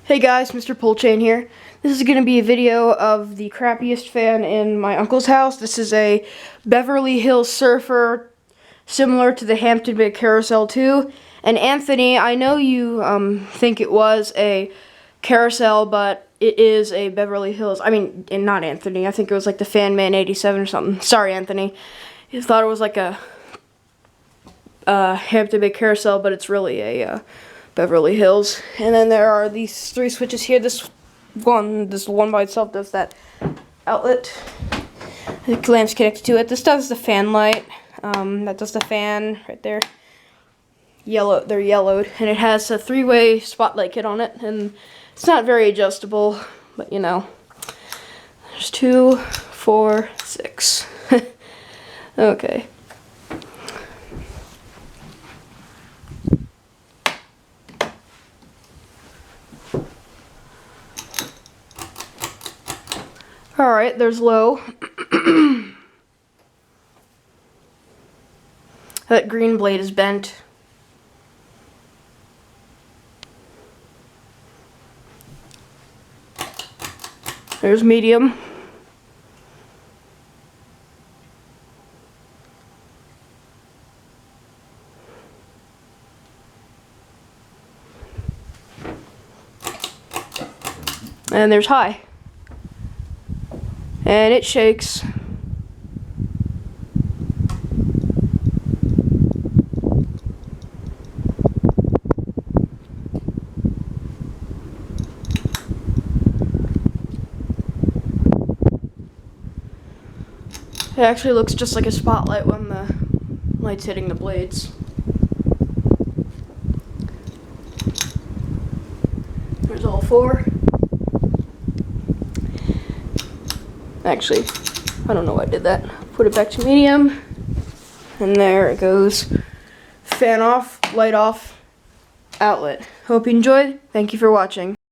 Hey guys, Mr. Pullchain here. This is going to be a video of the crappiest fan in my uncle's house. This is a Beverly Hills Surfer, similar to the Hampton Bay Carousel 2. And Anthony, I know you think it was a carousel, but it is a Beverly Hills. I mean, and not Anthony. I think it was like the Fan Man 87 or something. Sorry, Anthony. You thought it was like a Hampton Bay Carousel, but it's really a Beverly Hills. And then there are these three switches here. This one by itself does that outlet. The lamp's connected to it. This does the fan light. That does the fan right there. They're yellowed, and it has a three-way spotlight kit on it, and it's not very adjustable, but you know. There's 2, 4, 6. Okay. Alright, there's low. That green blade is bent. There's medium. And there's high. And it shakes. It actually looks just like a spotlight when the light's hitting the blades. There's all 4. Actually, I don't know why I did that. Put it back to medium. And there it goes. Fan off, light off, outlet. Hope you enjoyed. Thank you for watching.